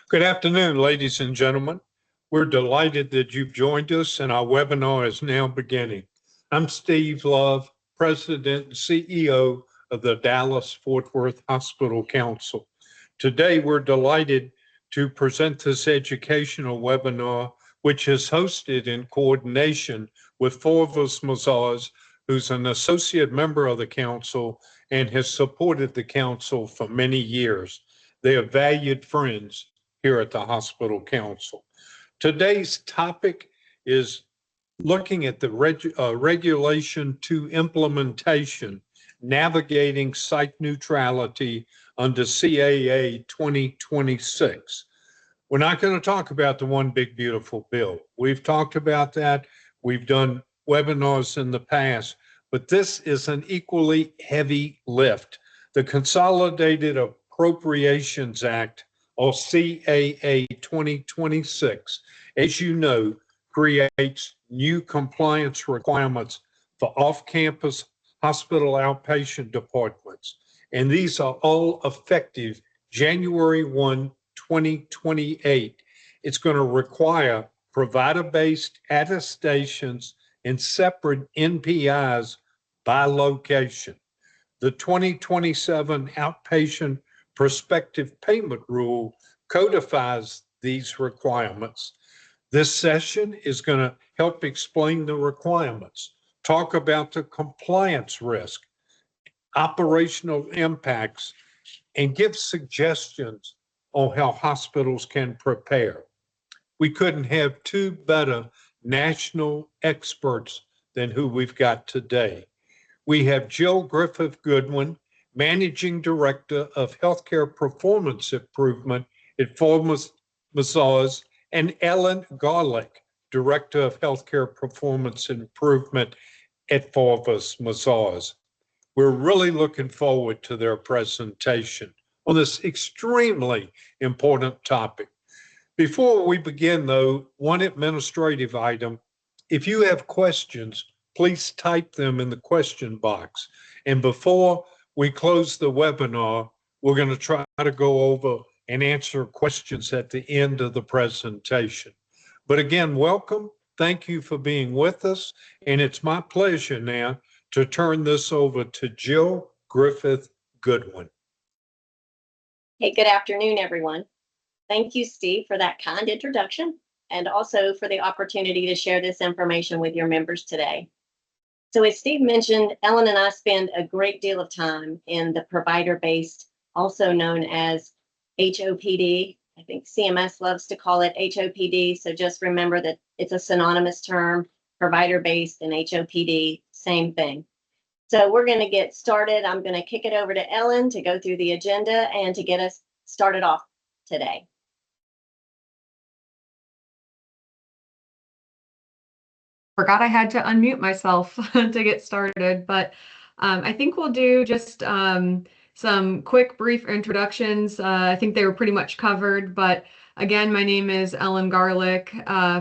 Good afternoon, ladies and gentlemen. We're delighted that you've joined us and our webinar is now beginning. I'm Steve Love, President and CEO of the Dallas-Fort Worth Hospital Council. Today, we're delighted to present this educational webinar, which is hosted in coordination with Forvis Mazars, who's an associate member of the council and has supported the council for many years. They are valued friends here at the Hospital Council. Today's topic is looking at the regulation to implementation, navigating site neutrality under CAA 2026. We're not going to talk about the one big beautiful bill. We've talked about that. We've done webinars in the past, but this is an equally heavy lift. The Consolidated Appropriations Act, or CAA 2026, as you know, creates new compliance requirements for off-campus hospital outpatient departments. And these are all effective January 1, 2028. It's going to require provider-based attestations and separate NPIs by location. The 2027 outpatient prospective payment rule codifies these requirements. This session is going to help explain the requirements, talk about the compliance risk, operational impacts, and give suggestions on how hospitals can prepare. We couldn't have two better national experts than who we've got today. We have Jill Griffith-Goodwin, Managing Director of Healthcare Performance Improvement at Forvis Mazars, and Ellen Garlick, Director of Healthcare Performance Improvement at Forvis Mazars. We're really looking forward to their presentation on this extremely important topic. Before we begin, though, one administrative item. If you have questions, please type them in the question box. And before we close the webinar, we're going to try to go over and answer questions at the end of the presentation. But again, welcome. Thank you for being with us. And it's my pleasure now to turn this over to Jill Griffith-Goodwin. Hey, good afternoon, everyone. Thank you, Steve, for that kind introduction and also for the opportunity to share this information with your members today. So as Steve mentioned, Ellen and I spend a great deal of time in the provider-based, also known as HOPD. I think CMS loves to call it HOPD, so just remember that it's a synonymous term, provider-based and HOPD, same thing. So we're going to get started. I'm going to kick it over to Ellen to go through the agenda and to get us started off today. Forgot I had to unmute myself to get started, but I think we'll do just some quick brief introductions. I think they were pretty much covered, but again, my name is Ellen Garlick,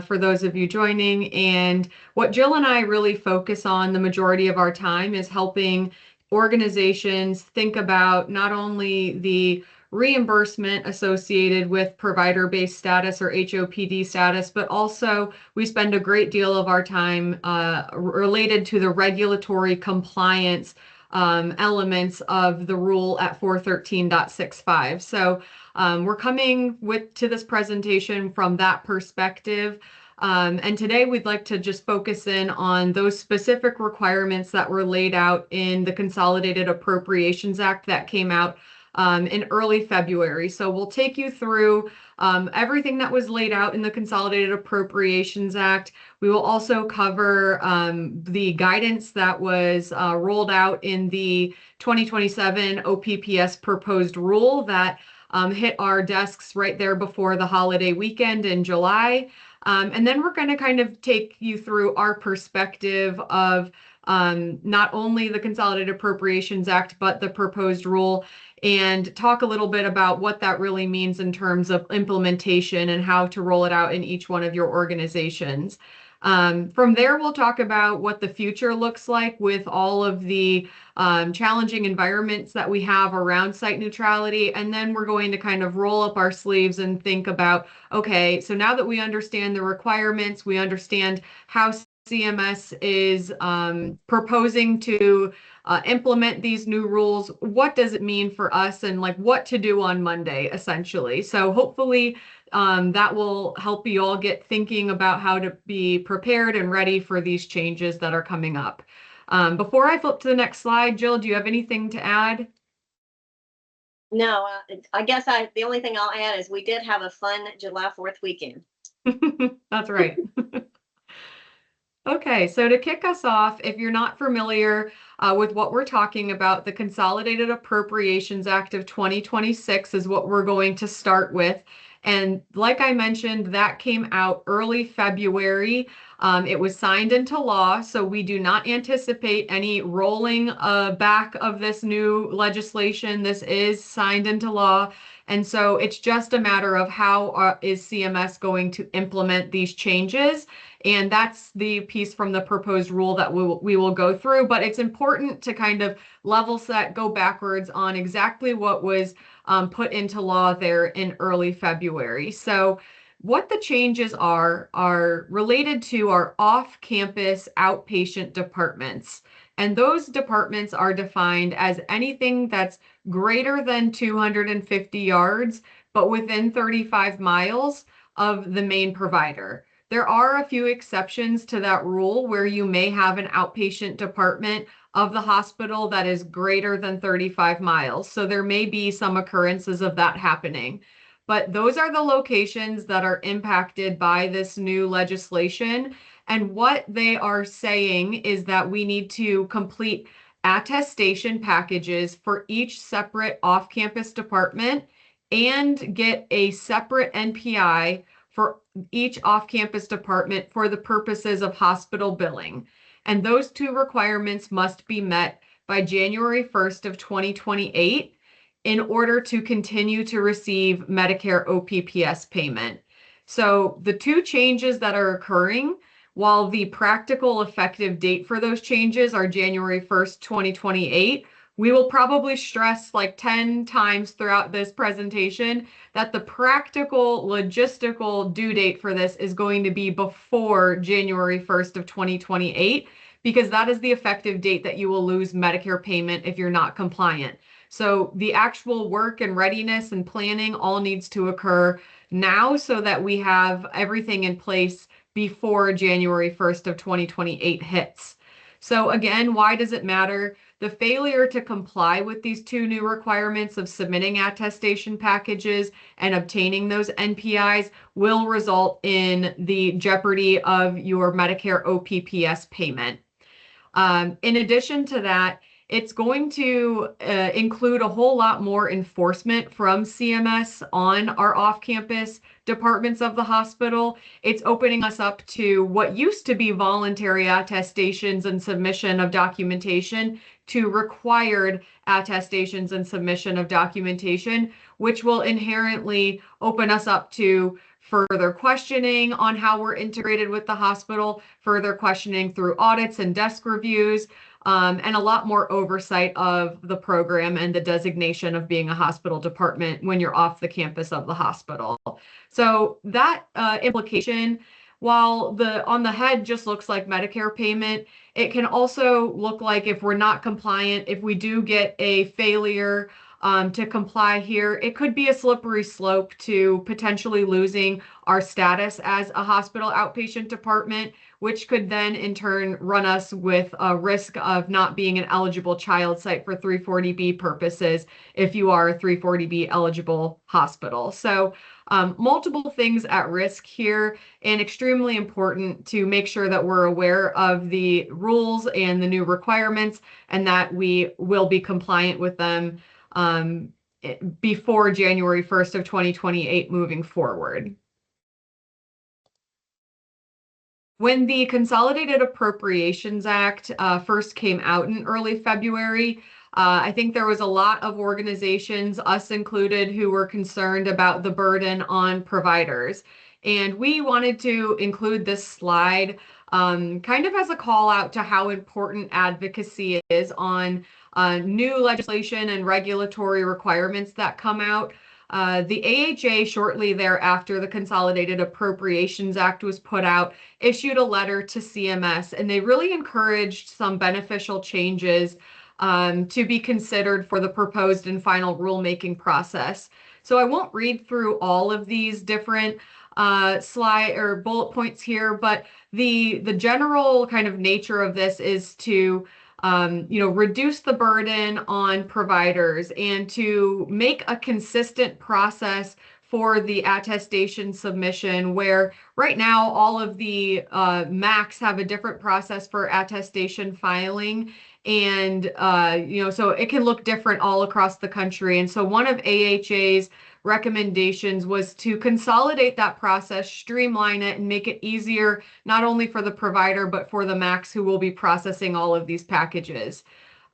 for those of you joining, and what Jill and I really focus on the majority of our time is helping organizations think about not only the reimbursement associated with provider-based status or HOPD status, but also we spend a great deal of our time related to the regulatory compliance elements of the rule at 413.65. So we're coming to this presentation from that perspective. And today we'd like to just focus in on those specific requirements that were laid out in the Consolidated Appropriations Act that came out in early February. So we'll take you through everything that was laid out in the Consolidated Appropriations Act. We will also cover the guidance that was rolled out in the 2027 OPPS proposed rule that hit our desks right there before the holiday weekend in July. And then we're going to kind of take you through our perspective of not only the Consolidated Appropriations Act, but the proposed rule, and talk a little bit about what that really means in terms of implementation and how to roll it out in each one of your organizations. From there, we'll talk about what the future looks like with all of the challenging environments that we have around site neutrality. And then we're going to kind of roll up our sleeves and think about, okay, so now that we understand the requirements, we understand how CMS is proposing to implement these new rules, what does it mean for us, and like what to do on Monday, essentially. So hopefully that will help you all get thinking about how to be prepared and ready for these changes that are coming up. Before I flip to the next slide, Jill, do you have anything to add? No, I guess the only thing I'll add is we did have a fun July 4th weekend. That's right. Okay, so to kick us off, if you're not familiar with what we're talking about, the Consolidated Appropriations Act of 2026 is what we're going to start with. And like I mentioned, that came out early February. It was signed into law, so we do not anticipate any rolling back of this new legislation. This is signed into law. And so it's just a matter of how is CMS going to implement these changes. And that's the piece from the proposed rule that we will go through. But it's important to kind of level set, go backwards on exactly what was put into law there in early February. So what the changes are related to our off-campus outpatient departments. And those departments are defined as anything that's greater than 250 yards, but within 35 miles of the main provider. There are a few exceptions to that rule where you may have an outpatient department of the hospital that is greater than 35 miles. So there may be some occurrences of that happening. But those are the locations that are impacted by this new legislation. And what they are saying is that we need to complete attestation packages for each separate off-campus department and get a separate NPI for each off-campus department for the purposes of hospital billing. And those two requirements must be met by January 1st of 2028 in order to continue to receive Medicare OPPS payment. So the two changes that are occurring, while the practical effective date for those changes are January 1st, 2028, we will probably stress like 10 times throughout this presentation that the practical logistical due date for this is going to be before January 1st of 2028, because that is the effective date that you will lose Medicare payment if you're not compliant. So the actual work and readiness and planning all needs to occur now so that we have everything in place before January 1st of 2028 hits. So again, why does it matter? The failure to comply with these two new requirements of submitting attestation packages and obtaining those NPIs will result in the jeopardy of your Medicare OPPS payment. In addition to that, it's going to include a whole lot more enforcement from CMS on our off-campus departments of the hospital. It's opening us up to what used to be voluntary attestations and submission of documentation to required attestations and submission of documentation, which will inherently open us up to further questioning on how we're integrated with the hospital, further questioning through audits and desk reviews, and a lot more oversight of the program and the designation of being a hospital department when you're off the campus of the hospital. So that implication, while on the head just looks like Medicare payment, it can also look like if we're not compliant, if we do get a failure to comply here, it could be a slippery slope to potentially losing our status as a hospital outpatient department, which could then in turn run us with a risk of not being an eligible child site for 340B purposes if you are a 340B eligible hospital. So multiple things at risk here, and extremely important to make sure that we're aware of the rules and the new requirements and that we will be compliant with them before January 1st of 2028 moving forward. When the Consolidated Appropriations Act first came out in early February, I think there was a lot of organizations, us included, who were concerned about the burden on providers. And we wanted to include this slide kind of as a call out to how important advocacy is on new legislation and regulatory requirements that come out. The AHA, shortly thereafter the Consolidated Appropriations Act was put out, issued a letter to CMS, and they really encouraged some beneficial changes to be considered for the proposed and final rulemaking process. So I won't read through all of these different slide or bullet points here, but the general kind of nature of this is to reduce the burden on providers and to make a consistent process for the attestation submission, where right now all of the MACs have a different process for attestation filing. And, so it can look different all across the country. And so one of AHA's recommendations was to consolidate that process, streamline it, and make it easier, not only for the provider, but for the MACs who will be processing all of these packages.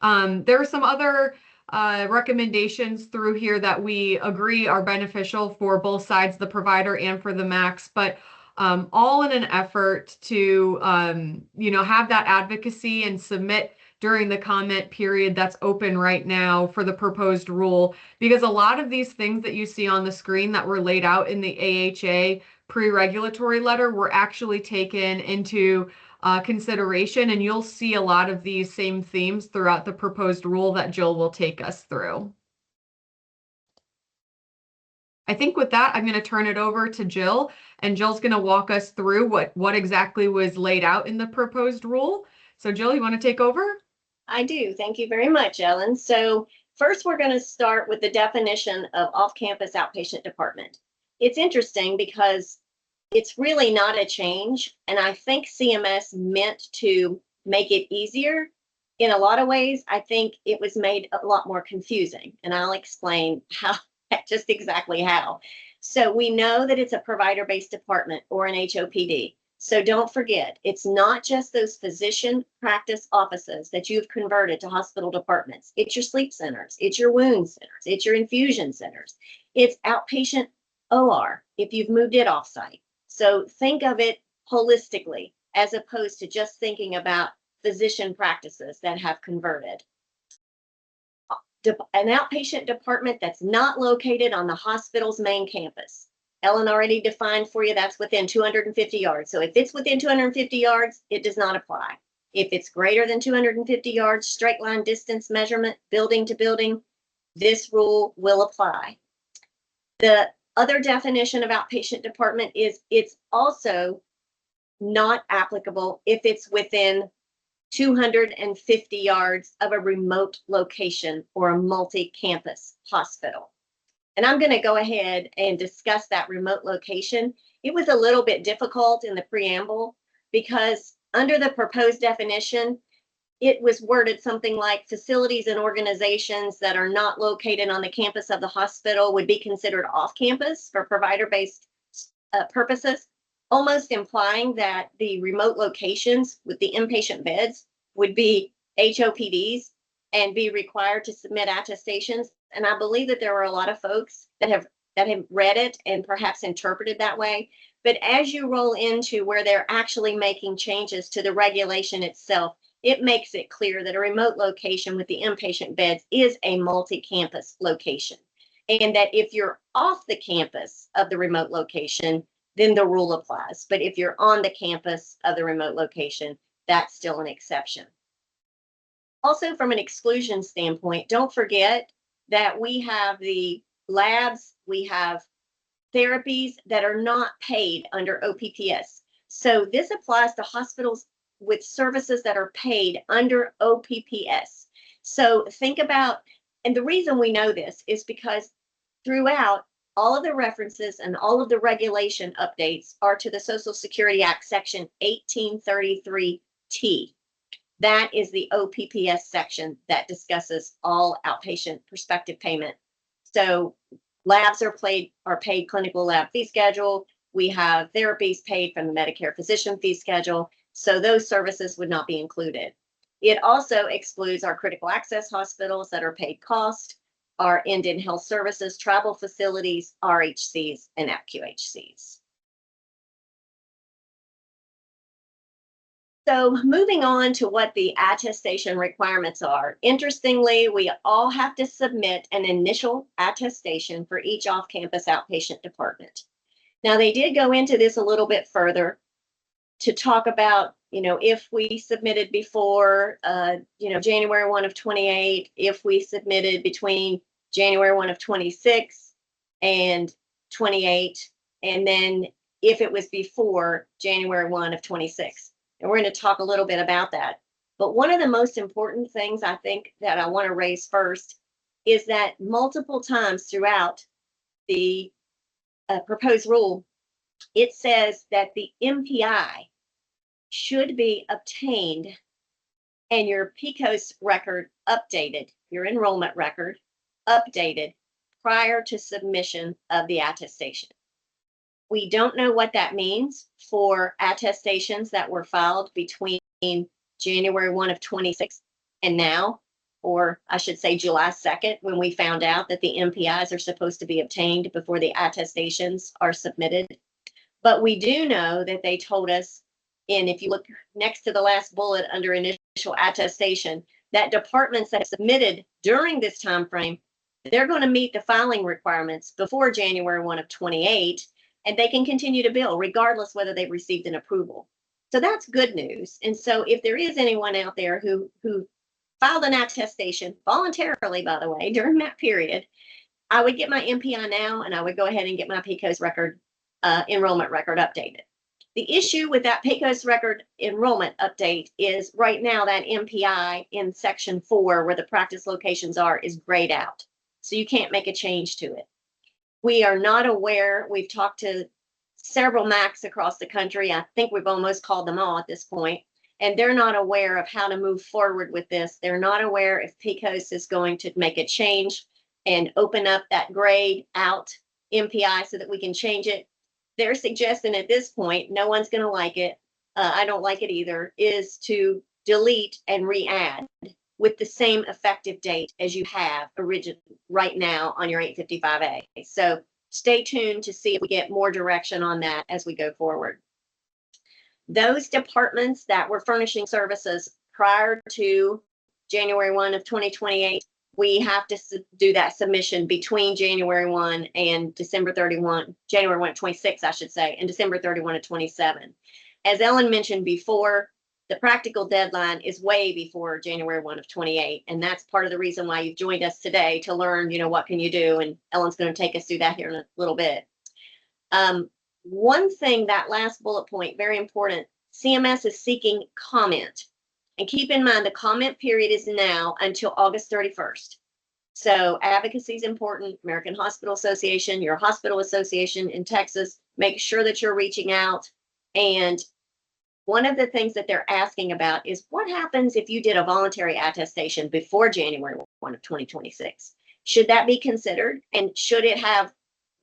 There are some other recommendations through here that we agree are beneficial for both sides, the provider and for the MACs, but all in an effort to, have that advocacy and submit during the comment period that's open right now for the proposed rule, because a lot of these things that you see on the screen that were laid out in the AHA pre-regulatory letter were actually taken into consideration, and you'll see a lot of these same themes throughout the proposed rule that Jill will take us through. I think with that, I'm going to turn it over to Jill, and Jill's going to walk us through what exactly was laid out in the proposed rule. So Jill, you want to take over? I do. Thank you very much, Ellen. So first, we're going to start with the definition of off-campus outpatient department. It's interesting because it's really not a change, and I think CMS meant to make it easier. In a lot of ways, I think it was made a lot more confusing, and I'll explain how, just exactly how. So we know that it's a provider-based department or an HOPD. So don't forget, it's not just those physician practice offices that you've converted to hospital departments. It's your sleep centers, it's your wound centers, it's your infusion centers. It's outpatient OR if you've moved it offsite. So think of it holistically as opposed to just thinking about physician practices that have converted. An outpatient department that's not located on the hospital's main campus. Ellen already defined for you that's within 250 yards. So if it's within 250 yards, it does not apply. If it's greater than 250 yards, straight line distance measurement, building to building, this rule will apply. The other definition of outpatient department is it's also not applicable if it's within 250 yards of a remote location or a multi-campus hospital. And I'm going to go ahead and discuss that remote location. It was a little bit difficult in the preamble because under the proposed definition, it was worded something like facilities and organizations that are not located on the campus of the hospital would be considered off campus for provider-based purposes, almost implying that the remote locations with the inpatient beds would be HOPDs and be required to submit attestations. And I believe that there are a lot of folks that have read it and perhaps interpreted that way. But as you roll into where they're actually making changes to the regulation itself, it makes it clear that a remote location with the inpatient beds is a multi-campus location. And that if you're off the campus of the remote location, then the rule applies. But if you're on the campus of the remote location, that's still an exception. Also, from an exclusion standpoint, don't forget that we have the labs, we have therapies that are not paid under OPPS. So this applies to hospitals with services that are paid under OPPS. So think about, and the reason we know this is because throughout all of the references and all of the regulation updates are to the Social Security Act section 1833T. That is the OPPS section that discusses all outpatient prospective payment. So labs are paid clinical lab fee schedule. We have therapies paid from the Medicare physician fee schedule. So those services would not be included. It also excludes our critical access hospitals that are paid cost, our end-in health services, travel facilities, RHCs, and FQHCs. So moving on to what the attestation requirements are. Interestingly, we all have to submit an initial attestation for each off-campus outpatient department. Now, they did go into this a little bit further to talk about, if we submitted before, January 1 of 28, if we submitted between January 1 of 26 and 28, and then if it was before January 1 of 26. And we're going to talk a little bit about that. But one of the most important things I think that I want to raise first is that multiple times throughout the proposed rule, it says that the MPI should be obtained and your PCOS record updated, your enrollment record updated prior to submission of the attestation. We don't know what that means for attestations that were filed between January 1 of 26 and now, or I should say July 2nd, when we found out that the MPIs are supposed to be obtained before the attestations are submitted. But we do know that they told us, and if you look next to the last bullet under initial attestation, that departments that have submitted during this time frame, they're going to meet the filing requirements before January 1 of 28, and they can continue to bill regardless whether they've received an approval. So that's good news. And so if there is anyone out there who filed an attestation voluntarily, by the way, during that period, I would get my MPI now, and I would go ahead and get my PCOS record, enrollment record updated. The issue with that PCOS record enrollment update is right now that MPI in section 4, where the practice locations are, is grayed out. So you can't make a change to it. We are not aware. We've talked to several MACs across the country. I think we've almost called them all at this point, and they're not aware of how to move forward with this. They're not aware if PCOS is going to make a change and open up that grayed out MPI so that we can change it. They're suggesting at this point, no one's going to like it. I don't like it either, is to delete and re-add with the same effective date as you have right now on your 855A. So stay tuned to see if we get more direction on that as we go forward. Those departments that were furnishing services prior to January 1 of 2028, we have to do that submission between January 1 and December 31, January 1 of 26, I should say, and December 31 of 27. As Ellen mentioned before, the practical deadline is way before January 1 of 28. And that's part of the reason why you've joined us today to learn, what can you do? And Ellen's going to take us through that here in a little bit. One thing, that last bullet point, very important, CMS is seeking comment. And keep in mind, the comment period is now until August 31st. So advocacy is important. American Hospital Association, your hospital association in Texas, make sure that you're reaching out. And one of the things that they're asking about is what happens if you did a voluntary attestation before January 1 of 2026? Should that be considered? And should it have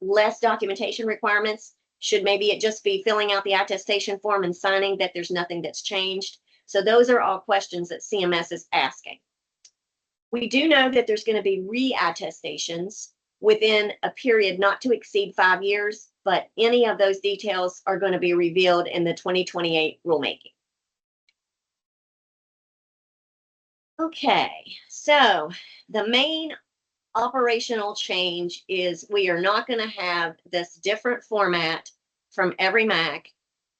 less documentation requirements? Should maybe it just be filling out the attestation form and signing that there's nothing that's changed? So those are all questions that CMS is asking. We do know that there's going to be re-attestations within a period not to exceed 5 years, but any of those details are going to be revealed in the 2028 rulemaking. Okay, so the main operational change is we are not going to have this different format from every MAC,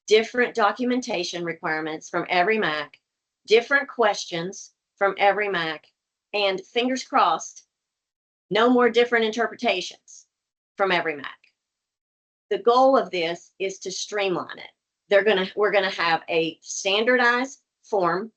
different documentation requirements from every MAC, different questions from every MAC, and fingers crossed, no more different interpretations from every MAC. The goal of this is to streamline it. We're going to have a standardized form,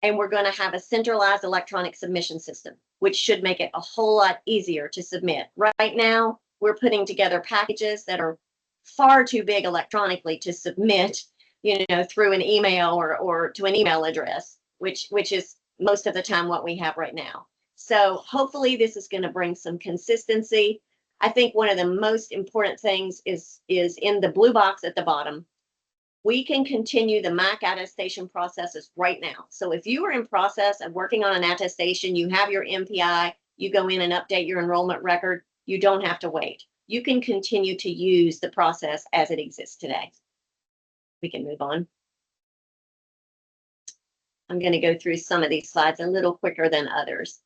and we're going to have a centralized electronic submission system, which should make it a whole lot easier to submit. Right now, we're putting together packages that are far too big electronically to submit, through an email or to an email address, which is most of the time what we have right now. So hopefully this is going to bring some consistency. I think one of the most important things is in the blue box at the bottom. We can continue the MAC attestation processes right now. So if you are in process of working on an attestation, you have your MPI, you go in and update your enrollment record, you don't have to wait. You can continue to use the process as it exists today. We can move on. I'm going to go through some of these slides a little quicker than others.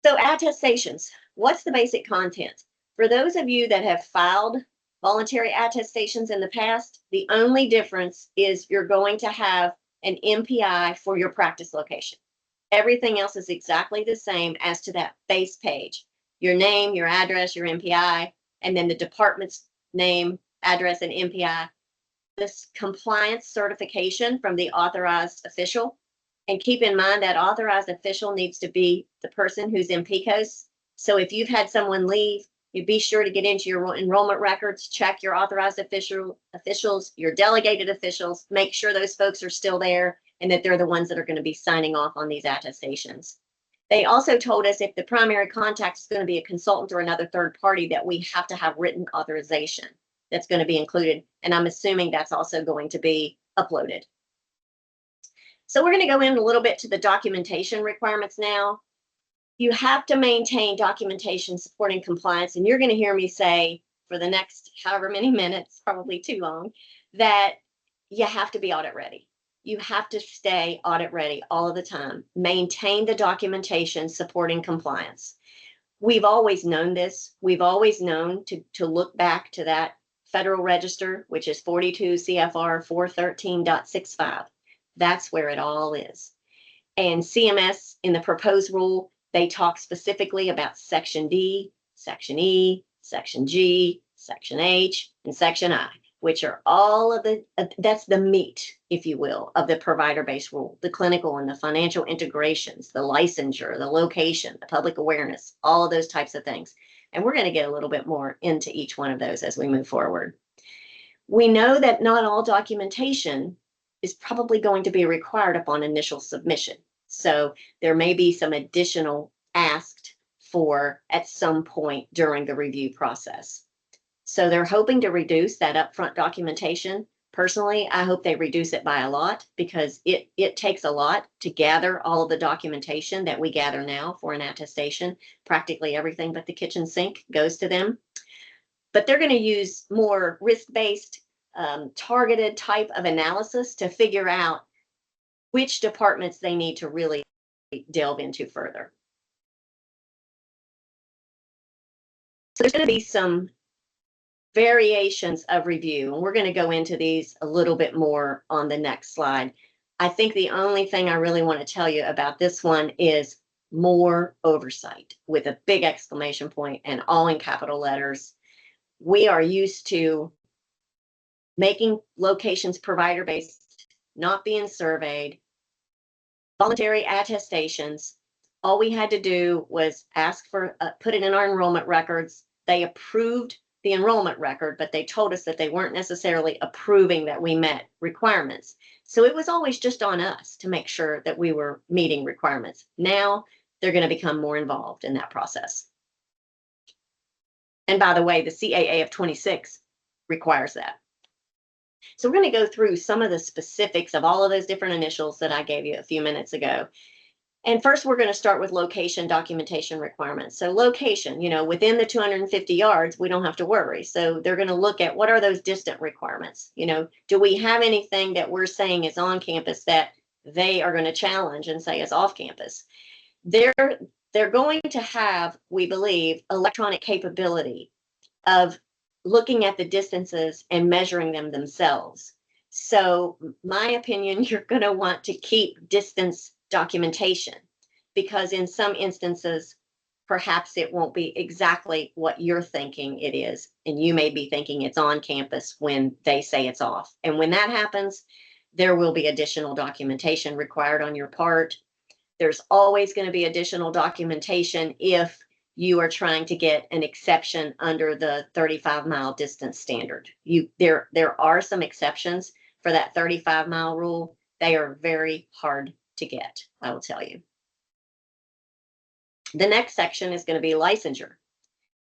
So attestations, what's the basic content? For those of you that have filed voluntary attestations in the past, the only difference is you're going to have an MPI for your practice location. Everything else is exactly the same as to that base page. Your name, your address, your MPI, and then the department's name, address, and MPI. This compliance certification from the authorized official. And keep in mind that authorized official needs to be the person who's in PCOS. So if you've had someone leave, you be sure to get into your enrollment records, check your authorized officials, your delegated officials, make sure those folks are still there and that they're the ones that are going to be signing off on these attestations. They also told us if the primary contact is going to be a consultant or another third party, that we have to have written authorization that's going to be included. And I'm assuming that's also going to be uploaded. So we're going to go in a little bit to the documentation requirements now. You have to maintain documentation supporting compliance, and you're going to hear me say for the next however many minutes, probably too long, that you have to be audit ready. You have to stay audit ready all of the time. Maintain the documentation supporting compliance. We've always known this. We've always known to look back to that Federal Register, which is 42 CFR 413.65. That's where it all is. And CMS in the proposed rule, they talk specifically about Section D, Section E, Section G, Section H, and Section I, which are all of the, that's the meat, if you will, of the provider-based rule, the clinical and the financial integrations, the licensure, the location, the public awareness, all of those types of things. And we're going to get a little bit more into each one of those as we move forward. We know that not all documentation is probably going to be required upon initial submission. So there may be some additional asked for at some point during the review process. So they're hoping to reduce that upfront documentation. Personally, I hope they reduce it by a lot because it takes a lot to gather all of the documentation that we gather now for an attestation. Practically everything but the kitchen sink goes to them. But they're going to use more risk-based, targeted type of analysis to figure out which departments they need to really delve into further. So there's going to be some variations of review, and we're going to go into these a little bit more on the next slide. I think the only thing I really want to tell you about this one is more oversight with a big exclamation point and all in capital letters. We are used to making locations provider-based, not being surveyed, voluntary attestations. All we had to do was ask for, put it in our enrollment records. They approved the enrollment record, but they told us that they weren't necessarily approving that we met requirements. So it was always just on us to make sure that we were meeting requirements. Now they're going to become more involved in that process. And by the way, the CAA of 26 requires that. So we're going to go through some of the specifics of all of those different initials that I gave you a few minutes ago. And first, we're going to start with location documentation requirements. So location, within the 250 yards, we don't have to worry. So they're going to look at what are those distant requirements? Do we have anything that we're saying is on campus that they are going to challenge and say is off campus? They're going to have, we believe, electronic capability of looking at the distances and measuring them themselves. So my opinion, you're going to want to keep distance documentation because in some instances, perhaps it won't be exactly what you're thinking it is. And you may be thinking it's on campus when they say it's off. And when that happens, there will be additional documentation required on your part. There's always going to be additional documentation if you are trying to get an exception under the 35-mile distance standard. There are some exceptions for that 35-mile rule. They are very hard to get, I will tell you. The next section is going to be licensure.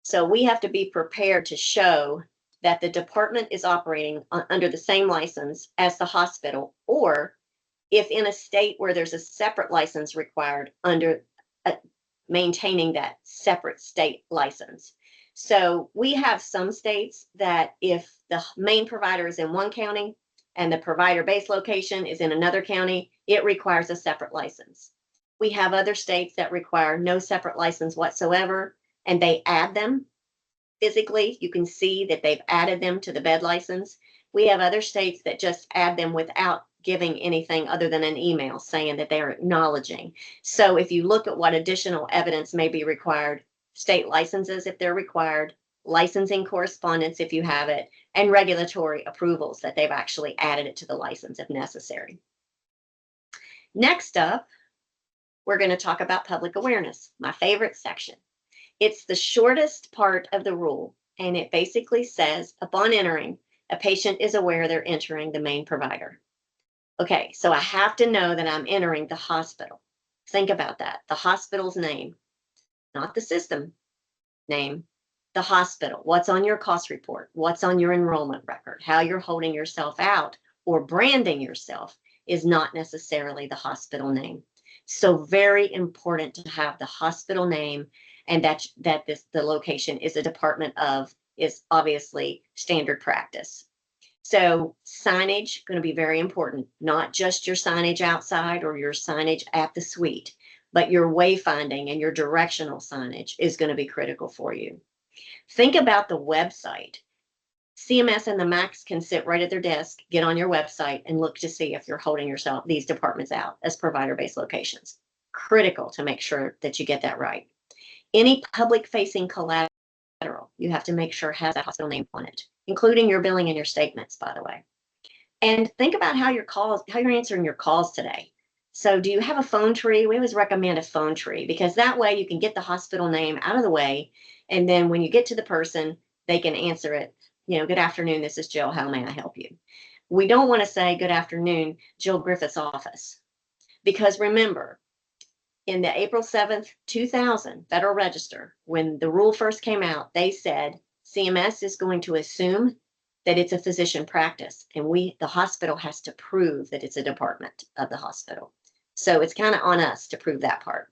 So we have to be prepared to show that the department is operating under the same license as the hospital, or if in a state where there's a separate license required, under maintaining that separate state license. So we have some states that if the main provider is in one county, and the provider-based location is in another county, it requires a separate license. We have other states that require no separate license whatsoever, and they add them physically. You can see that they've added them to the bed license. We have other states that just add them without giving anything other than an email saying that they are acknowledging. So if you look at what additional evidence may be required, state licenses if they're required, licensing correspondence if you have it, and regulatory approvals that they've actually added it to the license if necessary. Next up, we're going to talk about public awareness, my favorite section. It's the shortest part of the rule, and it basically says, upon entering, a patient is aware they're entering the main provider. Okay, so I have to know that I'm entering the hospital. Think about that. The hospital's name, not the system name, the hospital. What's on your cost report? What's on your enrollment record? How you're holding yourself out or branding yourself is not necessarily the hospital name. So very important to have the hospital name, and that the location is a department of is obviously standard practice. So signage going to be very important, not just your signage outside or your signage at the suite, but your wayfinding and your directional signage is going to be critical for you. Think about the website. CMS and the MACs can sit right at their desk, get on your website, and look to see if you're holding yourself these departments out as provider-based locations. Critical to make sure that you get that right. Any public-facing collateral you have to make sure has that hospital name on it, including your billing and your statements, by the way. And think about how you're answering your calls today. So do you have a phone tree? We always recommend a phone tree because that way you can get the hospital name out of the way. And then when you get to the person, they can answer it. You know, good afternoon, this is Jill. How may I help you? We don't want to say, good afternoon, Jill Griffith's office. Because remember, in the April 7th, 2000 Federal Register, when the rule first came out, they said CMS is going to assume that it's a physician practice, and the hospital has to prove that it's a department of the hospital. So it's kind of on us to prove that part.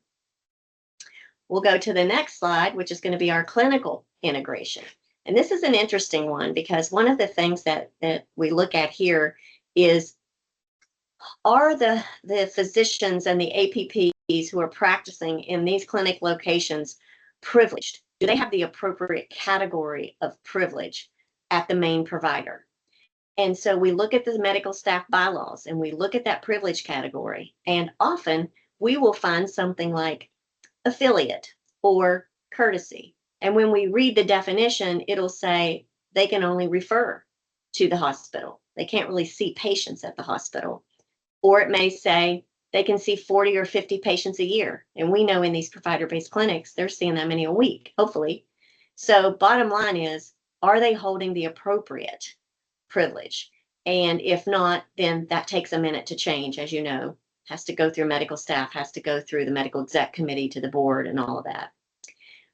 We'll go to the next slide, which is going to be our clinical integration. And this is an interesting one because one of the things that we look at here is, are the physicians and the APPs who are practicing in these clinic locations privileged? Do they have the appropriate category of privilege at the main provider? And so we look at the medical staff bylaws and we look at that privilege category, and often we will find something like affiliate or courtesy. And when we read the definition, it'll say they can only refer to the hospital. They can't really see patients at the hospital. Or it may say they can see 40 or 50 patients a year. And we know in these provider-based clinics, they're seeing that many a week, hopefully. So bottom line is, are they holding the appropriate privilege? And if not, then that takes a minute to change, as you know. Has to go through medical staff, has to go through the medical exec committee to the board and all of that.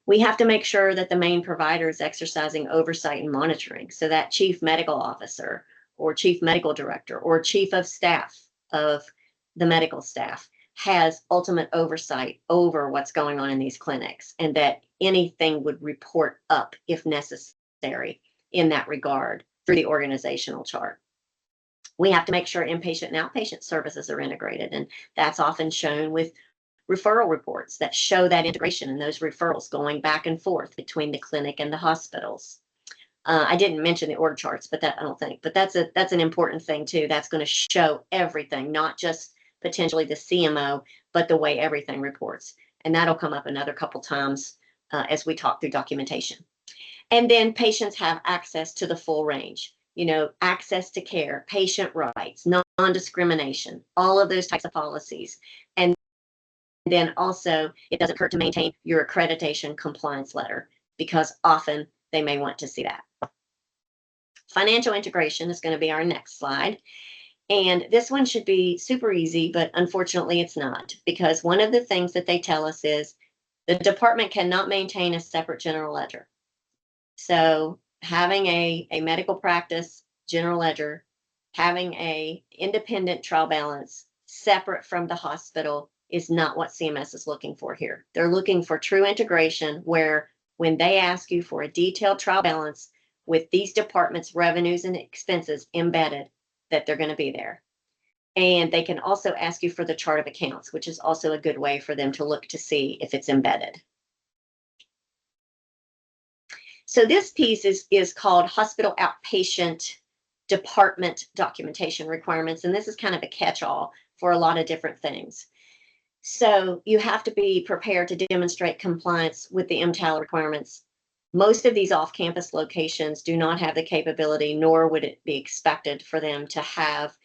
We have to make sure that the main provider is exercising oversight and monitoring. So that chief medical officer or chief medical director or chief of staff of the medical staff has ultimate oversight over what's going on in these clinics, and that anything would report up if necessary in that regard through the organizational chart. We have to make sure inpatient and outpatient services are integrated, and that's often shown with referral reports that show that integration and those referrals going back and forth between the clinic and the hospitals. I didn't mention the org charts, but I don't think, but that's an important thing too. That's going to show everything, not just potentially the CMO, but the way everything reports. And that'll come up another couple times as we talk through documentation. And then patients have access to the full range, you know, access to care, patient rights, non-discrimination, all of those types of policies. And then also, it doesn't hurt to maintain your accreditation compliance letter, because often they may want to see that. Financial integration is going to be our next slide. And this one should be super easy, but unfortunately it's not, because one of the things that they tell us is the department cannot maintain a separate general ledger. So having a medical practice general ledger, having a independent trial balance separate from the hospital is not what CMS is looking for here. They're looking for true integration, where when they ask you for a detailed trial balance with these departments' revenues and expenses embedded, that they're going to be there. And they can also ask you for the chart of accounts, which is also a good way for them to look to see if it's embedded. So this piece is called Hospital Outpatient Department Documentation Requirements. And this is kind of a catch-all for a lot of different things. So you have to be prepared to demonstrate compliance with the MTAL requirements. Most of these off-campus locations do not have the capability, nor would it be expected for them to have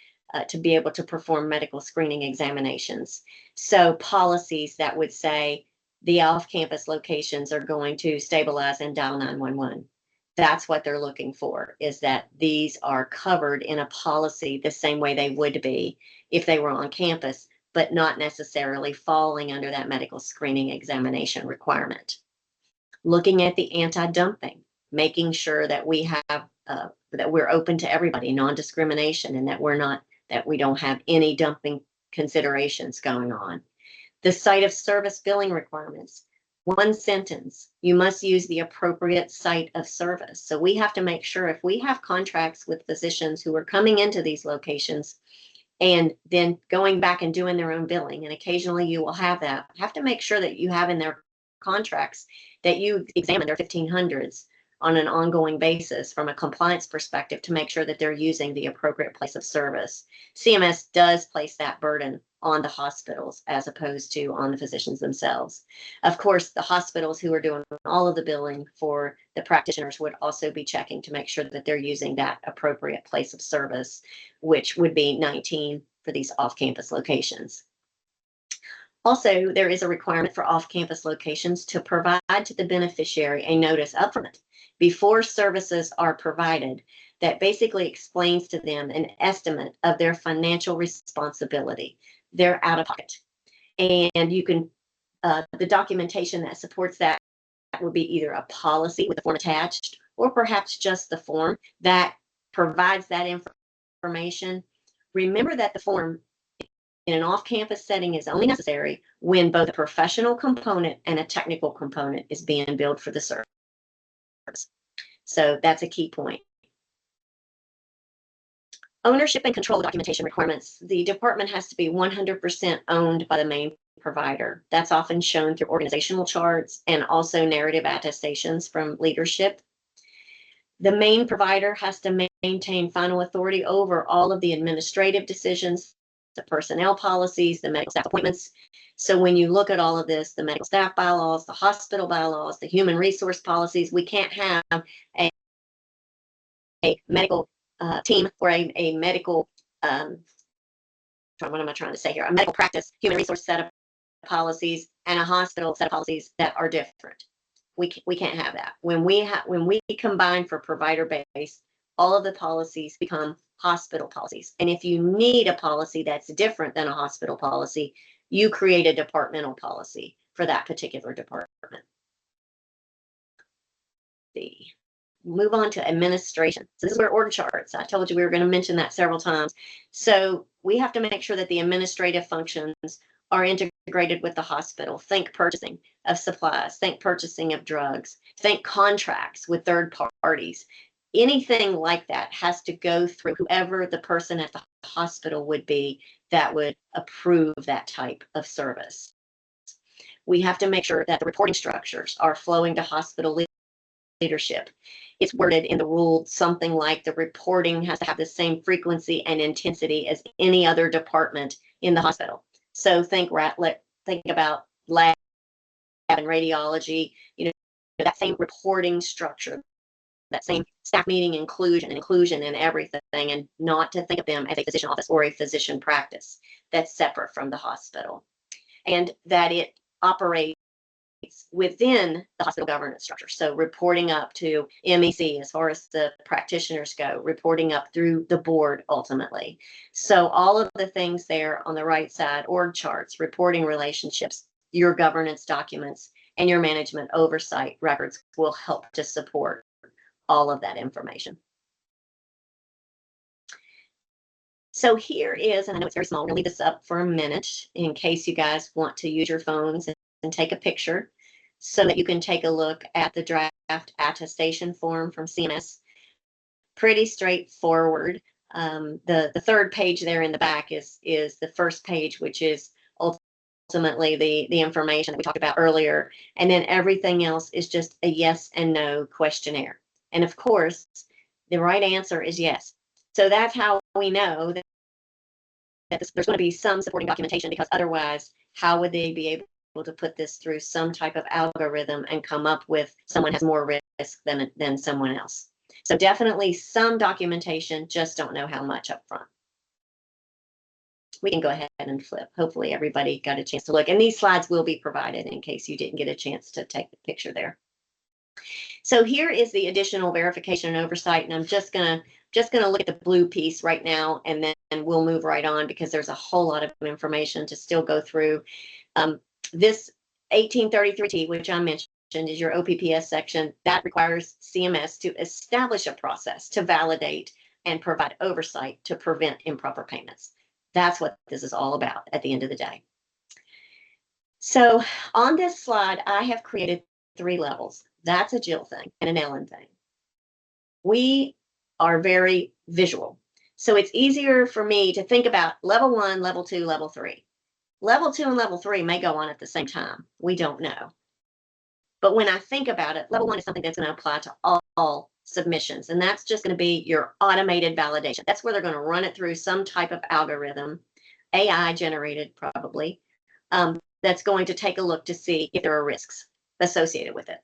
to be able to perform medical screening examinations. So policies that would say the off-campus locations are going to stabilize and dial 911. That's what they're looking for, is that these are covered in a policy the same way they would be if they were on campus, but not necessarily falling under that medical screening examination requirement. Looking at the anti-dumping, making sure that we have that we're open to everybody, non-discrimination, and that we don't have any dumping considerations going on. The site of service billing requirements. One sentence, you must use the appropriate site of service. So we have to make sure if we have contracts with physicians who are coming into these locations and then going back and doing their own billing, and occasionally you will have to make sure that you have in their contracts that you examine their 1500s on an ongoing basis from a compliance perspective to make sure that they're using the appropriate place of service. CMS does place that burden on the hospitals as opposed to on the physicians themselves. Of course, the hospitals who are doing all of the billing for the practitioners would also be checking to make sure that they're using that appropriate place of service, which would be 19 for these off-campus locations. Also, there is a requirement for off-campus locations to provide to the beneficiary a notice upfront before services are provided that basically explains to them an estimate of their financial responsibility, their out-of-pocket. And you can, the documentation that supports that would be either a policy with the form attached, or perhaps just the form that provides that information. Remember that the form in an off-campus setting is only necessary when both a professional component and a technical component is being billed for the service. So that's a key point. Ownership and control documentation requirements. The department has to be 100% owned by the main provider. That's often shown through organizational charts and also narrative attestations from leadership. The main provider has to maintain final authority over all of the administrative decisions, the personnel policies, the medical staff appointments. So when you look at all of this, the medical staff bylaws, the hospital bylaws, the human resource policies, we can't have a medical team or a medical, what am I trying to say here? A medical practice, human resource set of policies and a hospital set of policies that are different. We can't have that. When we combine for provider base, all of the policies become hospital policies. And if you need a policy that's different than a hospital policy, you create a departmental policy for that particular department. Move on to administration. So this is where org charts. I told you we were going to mention that several times. So we have to make sure that the administrative functions are integrated with the hospital. Think purchasing of supplies, think purchasing of drugs, think contracts with third parties. Anything like that has to go through whoever the person at the hospital would be that would approve that type of service. We have to make sure that the reporting structures are flowing to hospital leadership. It's worded in the rule something like the reporting has to have the same frequency and intensity as any other department in the hospital. So think about lab and radiology, that same reporting structure, that same staff meeting inclusion in everything, and not to think of them as a physician office or a physician practice that's separate from the hospital, and that it operates within the hospital governance structure. So reporting up to MEC as far as the practitioners go, reporting up through the board ultimately. So all of the things there on the right side, org charts, reporting relationships, your governance documents, and your management oversight records will help to support all of that information. So here is, and I know it's very small, I'm going to leave this up for a minute in case you guys want to use your phones and take a picture so that you can take a look at the draft attestation form from CMS. Pretty straightforward. The third page there in the back is the first page, which is ultimately the information that we talked about earlier. And then everything else is just a yes and no questionnaire. And of course, the right answer is yes. So that's how we know that there's going to be some supporting documentation, because otherwise, how would they be able to put this through some type of algorithm and come up with someone has more risk than someone else? So definitely some documentation, just don't know how much up front. We can go ahead and flip. Hopefully everybody got a chance to look. And these slides will be provided in case you didn't get a chance to take the picture there. So here is the additional verification and oversight. And I'm just gonna look at the blue piece right now, and then we'll move right on, because there's a whole lot of information to still go through. This 1833T, which I mentioned, is your OPPS section. That requires CMS to establish a process to validate and provide oversight to prevent improper payments. That's what this is all about at the end of the day. So on this slide, I have created 3 levels. That's a Jill thing and an Ellen thing. We are very visual. So it's easier for me to think about level 1, level 2, level 3. Level 2 and level 3 may go on at the same time. We don't know. But when I think about it, level 1 is something that's going to apply to all submissions. And that's just going to be your automated validation. That's where they're going to run it through some type of algorithm, AI generated probably, that's going to take a look to see if there are risks associated with it.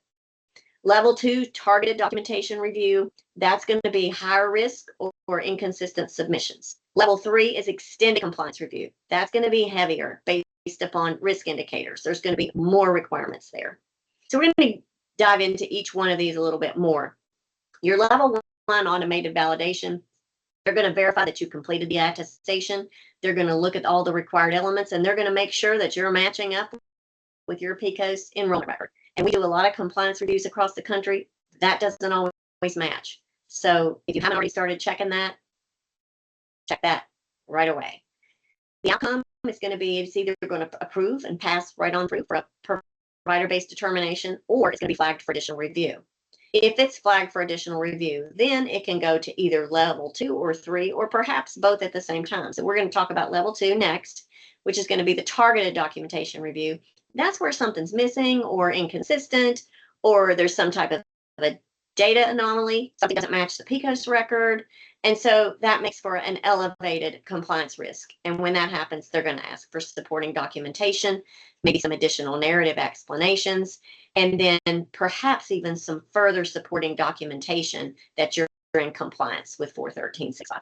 Level 2, targeted documentation review. That's going to be higher risk or inconsistent submissions. Level 3 is extended compliance review. That's going to be heavier based upon risk indicators. There's going to be more requirements there. So we're going to dive into each one of these a little bit more. Your level 1 automated validation, they're going to verify that you completed the attestation. They're going to look at all the required elements, and they're going to make sure that you're matching up with your PCOS enrollment record. And we do a lot of compliance reviews across the country. That doesn't always match. So if you haven't already started checking that, check that right away. The outcome is going to be, it's either going to approve and pass right on through for a provider-based determination, or it's going to be flagged for additional review. If it's flagged for additional review, then it can go to either level 2 or 3, or perhaps both at the same time. So we're going to talk about level 2 next, which is going to be the targeted documentation review. That's where something's missing or inconsistent, or there's some type of a data anomaly, something doesn't match the PCOS record. And so that makes for an elevated compliance risk. And when that happens, they're going to ask for supporting documentation, maybe some additional narrative explanations, and then perhaps even some further supporting documentation that you're in compliance with 41365.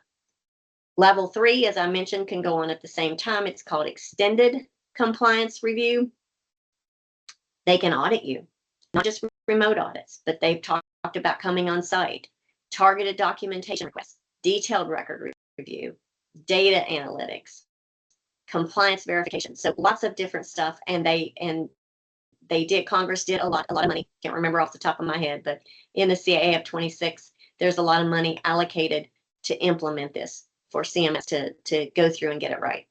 Level 3, as I mentioned, can go on at the same time. It's called extended compliance review. They can audit you, not just remote audits, but they've talked about coming on site, targeted documentation requests, detailed record review, data analytics, compliance verification. So lots of different stuff. And Congress did a lot of money. Can't remember off the top of my head, but in the CAA of 26, there's a lot of money allocated to implement this for CMS to go through and get it right.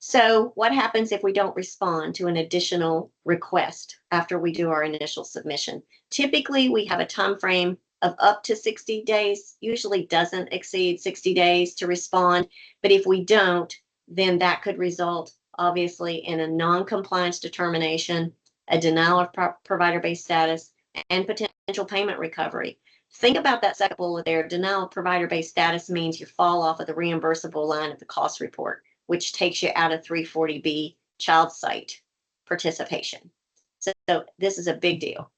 So what happens if we don't respond to an additional request after we do our initial submission? Typically, we have a time frame of up to 60 days, usually doesn't exceed 60 days to respond. But if we don't, then that could result, obviously, in a non-compliance determination, a denial of provider-based status, and potential payment recovery. Think about that second bullet there. Denial of provider-based status means you fall off of the reimbursable line of the cost report, which takes you out of 340B child site participation. So this is a big deal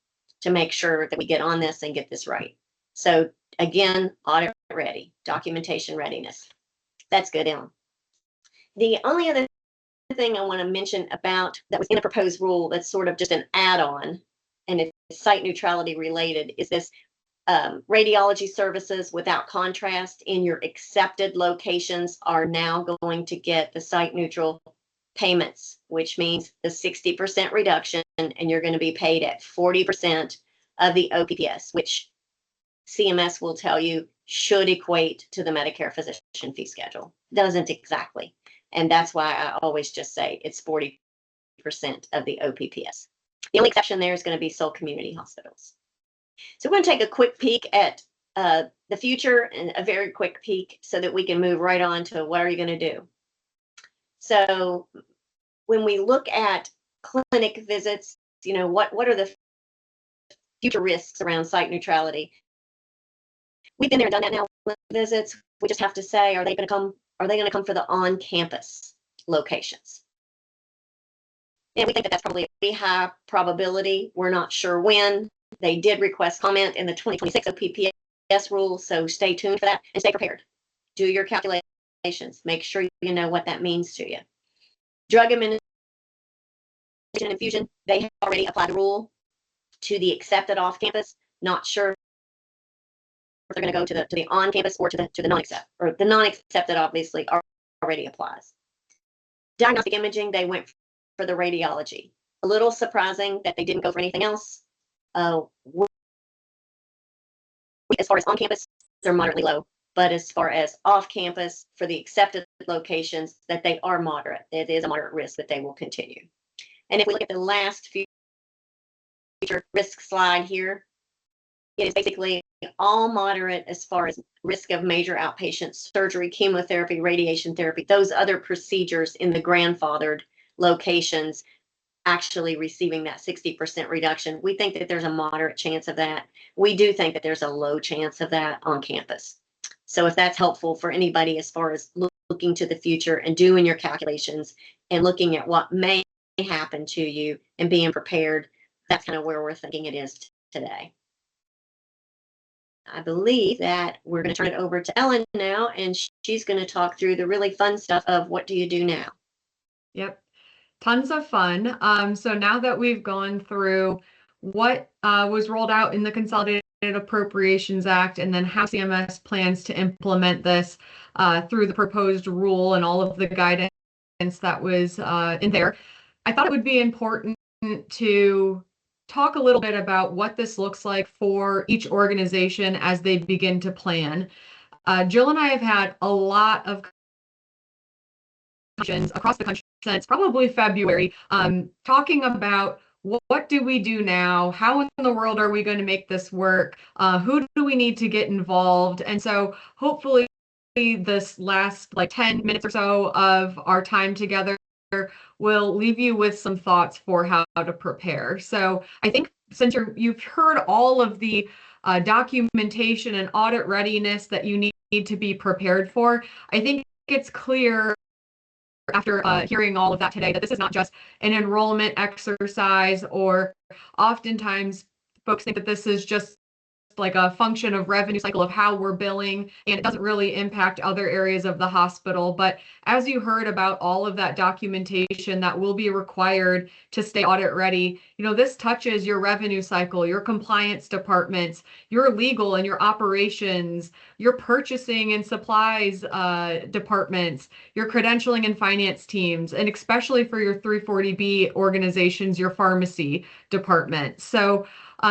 to make sure that we get on this and get this right. So again, audit ready, documentation readiness. That's good, Ellen. The only other thing I want to mention about that was in a proposed rule that's sort of just an add-on, and it's site neutrality related, is this radiology services without contrast in your accepted locations are now going to get the site neutral payments, which means the 60% reduction, and you're going to be paid at 40% of the OPPS, which CMS will tell you should equate to the Medicare physician fee schedule. Doesn't exactly. And that's why I always just say it's 40% of the OPPS. The only exception there is going to be sole community hospitals. So we're going to take a quick peek at the future and a very quick peek so that we can move right on to what are you going to do. So when we look at clinic visits, what are the future risks around site neutrality? We've been there and done that now with visits. We just have to say, are they going to come for the on-campus locations? And we think that that's probably a pretty high probability. We're not sure when. They did request comment in the 2026 OPPS rule, so stay tuned for that and stay prepared. Do your calculations. Make sure you know what that means to you. Drug administration and infusion, they have already applied the rule to the accepted off-campus. Not sure if they're going to go to the on-campus or to the non-accept, or the non-accepted obviously already applies. Diagnostic imaging, they went for the radiology. A little surprising that they didn't go for anything else. As far as on-campus, they're moderately low, but as far as off-campus for the accepted locations, that they are moderate. It is a moderate risk that they will continue. And if we look at the last future risk slide here, it is basically all moderate as far as risk of major outpatient surgery, chemotherapy, radiation therapy, those other procedures in the grandfathered locations actually receiving that 60% reduction. We think that there's a moderate chance of that. We do think that there's a low chance of that on campus. So if that's helpful for anybody as far as looking to the future and doing your calculations and looking at what may happen to you and being prepared, that's kind of where we're thinking it is today. I believe that we're going to turn it over to Ellen now, and she's going to talk through the really fun stuff of what do you do now. Yep. Tons of fun. So now that we've gone through what was rolled out in the Consolidated Appropriations Act, and then how CMS plans to implement this through the proposed rule and all of the guidance that was in there, I thought it would be important to talk a little bit about what this looks like for each organization as they begin to plan. Jill and I have had a lot of across the country since probably February, talking about what do we do now? How in the world are we going to make this work? Who do we need to get involved? And so hopefully this last 10 minutes or so of our time together will leave you with some thoughts for how to prepare. So I think since you've heard all of the documentation and audit readiness that you need to be prepared for, I think it's clear after hearing all of that today that this is not just an enrollment exercise, or oftentimes folks think that this is just like a function of revenue cycle of how we're billing, and it doesn't really impact other areas of the hospital. But as you heard about all of that documentation that will be required to stay audit ready, this touches your revenue cycle, your compliance departments, your legal and your operations, your purchasing and supplies departments, your credentialing and finance teams, and especially for your 340B organizations, your pharmacy department. So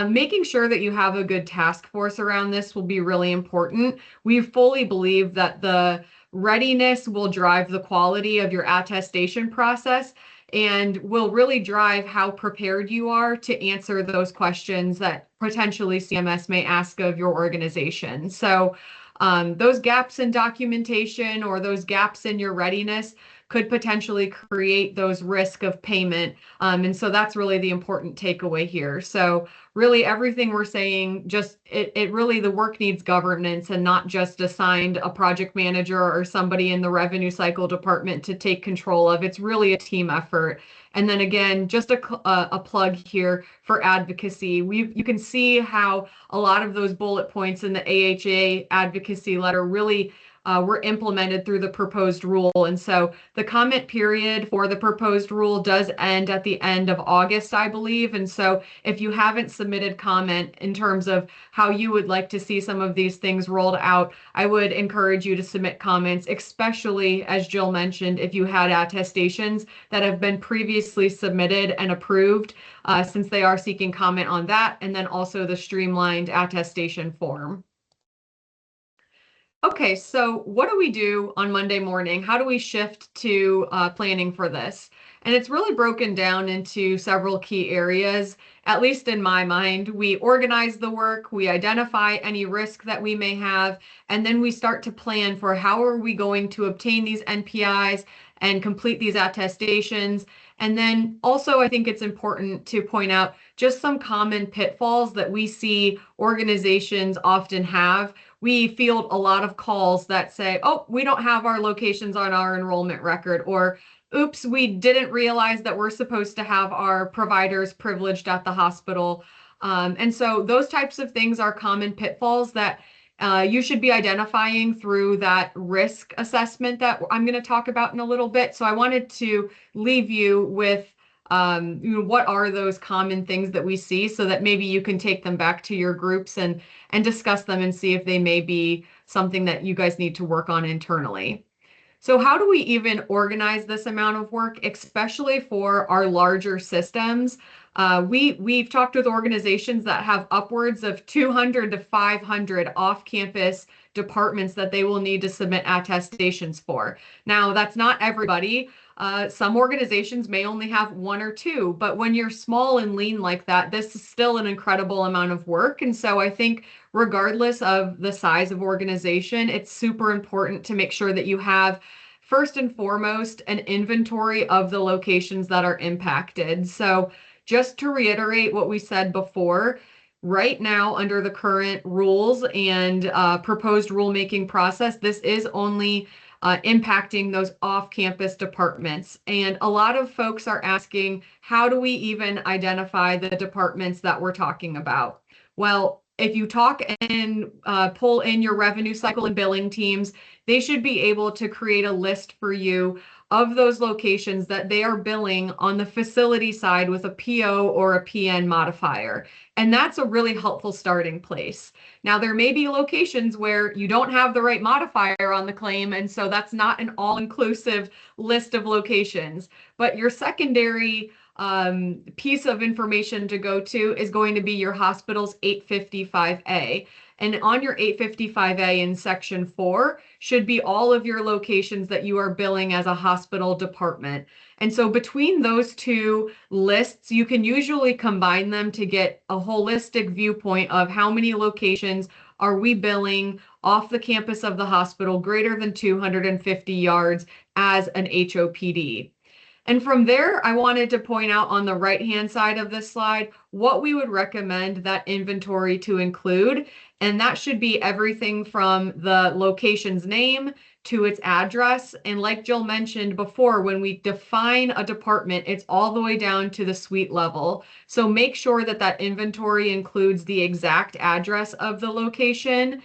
making sure that you have a good task force around this will be really important. We fully believe that the readiness will drive the quality of your attestation process and will really drive how prepared you are to answer those questions that potentially CMS may ask of your organization. So those gaps in documentation or those gaps in your readiness could potentially create those risk of payment. And so that's really the important takeaway here. So really everything we're saying, just it really, the work needs governance and not just assigned a project manager or somebody in the revenue cycle department to take control of. It's really a team effort. And then again, just a plug here for advocacy. You can see how a lot of those bullet points in the AHA advocacy letter really were implemented through the proposed rule. And so the comment period for the proposed rule does end at the end of August, I believe. And so if you haven't submitted comment in terms of how you would like to see some of these things rolled out, I would encourage you to submit comments, especially, as Jill mentioned, if you had attestations that have been previously submitted and approved, since they are seeking comment on that, and then also the streamlined attestation form. Okay, so what do we do on Monday morning? How do we shift to planning for this? And it's really broken down into several key areas. At least in my mind, we organize the work, we identify any risk that we may have, and then we start to plan for how are we going to obtain these NPIs and complete these attestations. And then also, I think it's important to point out just some common pitfalls that we see organizations often have. We field a lot of calls that say, oh, we don't have our locations on our enrollment record, or oops, we didn't realize that we're supposed to have our providers privileged at the hospital. And so those types of things are common pitfalls that you should be identifying through that risk assessment that I'm going to talk about in a little bit. So I wanted to leave you with what are those common things that we see so that maybe you can take them back to your groups and discuss them and see if they may be something that you guys need to work on internally. So how do we even organize this amount of work, especially for our larger systems? We've talked with organizations that have upwards of 200 to 500 off-campus departments that they will need to submit attestations for. Now, that's not everybody. Some organizations may only have one or two, but when you're small and lean like that, this is still an incredible amount of work. And so I think regardless of the size of organization, it's super important to make sure that you have, first and foremost, an inventory of the locations that are impacted. So just to reiterate what we said before, right now under the current rules and proposed rulemaking process, this is only impacting those off-campus departments. And a lot of folks are asking, how do we even identify the departments that we're talking about? Well, if you talk and pull in your revenue cycle and billing teams, they should be able to create a list for you of those locations that they are billing on the facility side with a PO or a PN modifier. And that's a really helpful starting place. Now, there may be locations where you don't have the right modifier on the claim, and so that's not an all-inclusive list of locations. But your secondary piece of information to go to is going to be your hospital's 855A. And on your 855A in section 4 should be all of your locations that you are billing as a hospital department. And so between those two lists, you can usually combine them to get a holistic viewpoint of how many locations are we billing off the campus of the hospital greater than 250 yards as an HOPD. And from there, I wanted to point out on the right-hand side of this slide what we would recommend that inventory to include. And that should be everything from the location's name to its address. And like Jill mentioned before, when we define a department, it's all the way down to the suite level. So make sure that that inventory includes the exact address of the location.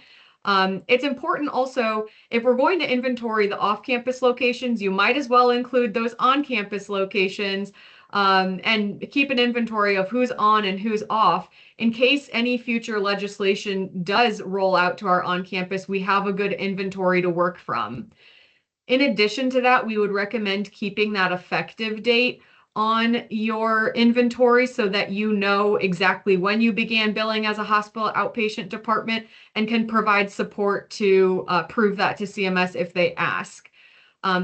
It's important also, if we're going to inventory the off-campus locations, you might as well include those on-campus locations and keep an inventory of who's on and who's off. In case any future legislation does roll out to our on-campus, we have a good inventory to work from. In addition to that, we would recommend keeping that effective date on your inventory so that you know exactly when you began billing as a hospital outpatient department and can provide support to prove that to CMS if they ask.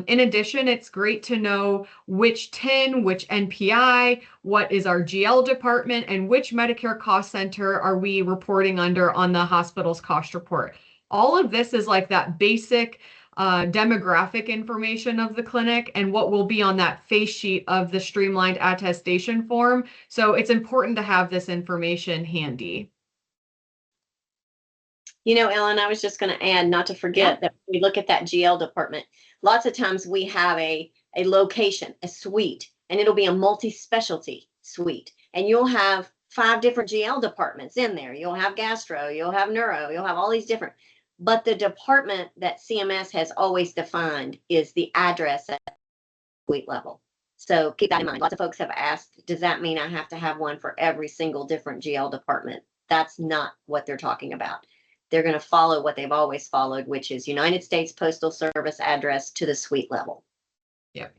In addition, it's great to know which TIN, which NPI, what is our GL department, and which Medicare cost center are we reporting under on the hospital's cost report. All of this is like that basic demographic information of the clinic and what will be on that face sheet of the streamlined attestation form. So it's important to have this information handy. You know, Ellen, I was just going to add, not to forget that when we look at that GL department, lots of times we have a location, a suite, and it'll be a multi-specialty suite. And you'll have 5 different GL departments in there. You'll have gastro, you'll have neuro, you'll have all these different. But the department that CMS has always defined is the address at suite level. So keep that in mind. Lots of folks have asked, does that mean I have to have one for every single different GL department? That's not what they're talking about. They're going to follow what they've always followed, which is United States Postal Service address to the suite level. Yep.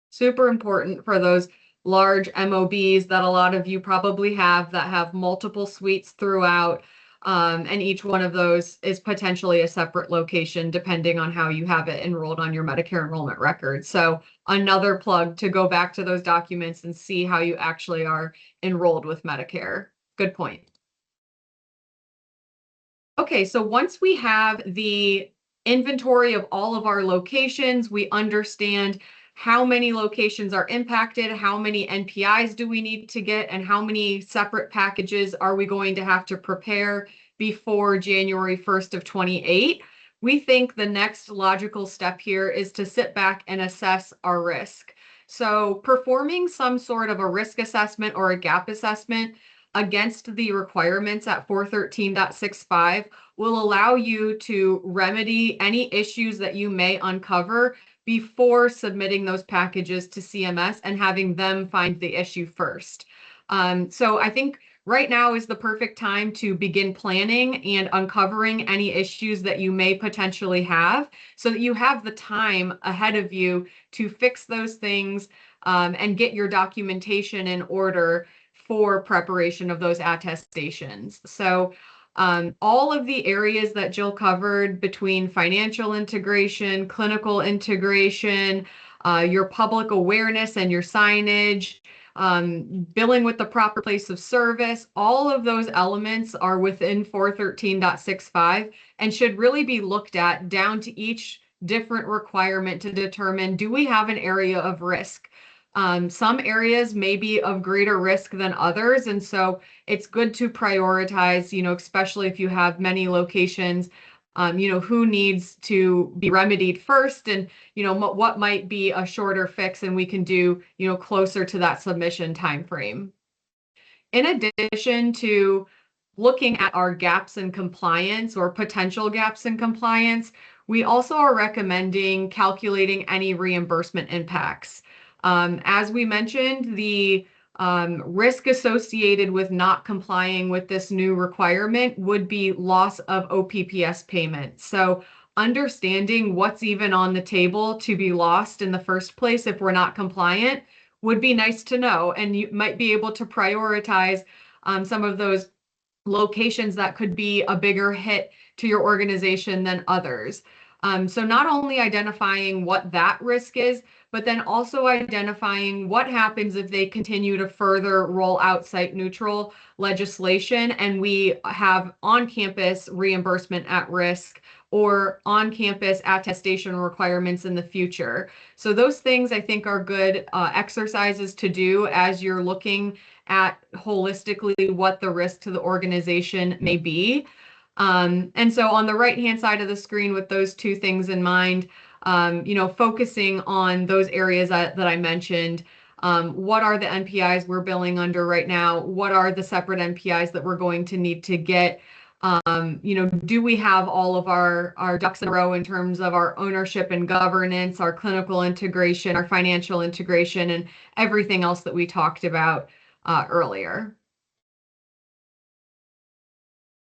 Super important for those large MOBs that a lot of you probably have that have multiple suites throughout. And each one of those is potentially a separate location depending on how you have it enrolled on your Medicare enrollment record. So another plug to go back to those documents and see how you actually are enrolled with Medicare. Good point. Okay, so once we have the inventory of all of our locations, we understand how many locations are impacted, how many NPIs do we need to get, and how many separate packages are we going to have to prepare before January 1st of 28. We think the next logical step here is to sit back and assess our risk. So performing some sort of a risk assessment or a gap assessment against the requirements at 413.65 will allow you to remedy any issues that you may uncover before submitting those packages to CMS and having them find the issue first. So I think right now is the perfect time to begin planning and uncovering any issues that you may potentially have so that you have the time ahead of you to fix those things and get your documentation in order for preparation of those attestations. So all of the areas that Jill covered between financial integration, clinical integration, your public awareness and your signage, billing with the proper place of service, all of those elements are within 413.65 and should really be looked at down to each different requirement to determine, do we have an area of risk? Some areas may be of greater risk than others. And so it's good to prioritize, especially if you have many locations, who needs to be remedied first and, what might be a shorter fix and we can do, closer to that submission timeframe. In addition to looking at our gaps in compliance or potential gaps in compliance, we also are recommending calculating any reimbursement impacts. As we mentioned, the risk associated with not complying with this new requirement would be loss of OPPS payment. So understanding what's even on the table to be lost in the first place if we're not compliant would be nice to know. And you might be able to prioritize some of those locations that could be a bigger hit to your organization than others. So not only identifying what that risk is, but then also identifying what happens if they continue to further roll out site neutral legislation and we have on-campus reimbursement at risk or on-campus attestation requirements in the future. So those things I think are good exercises to do as you're looking at holistically what the risk to the organization may be. And so on the right-hand side of the screen with those two things in mind, focusing on those areas that I mentioned, what are the NPIs we're billing under right now? What are the separate NPIs that we're going to need to get? Do we have all of our ducks in a row in terms of our ownership and governance, our clinical integration, our financial integration, and everything else that we talked about earlier?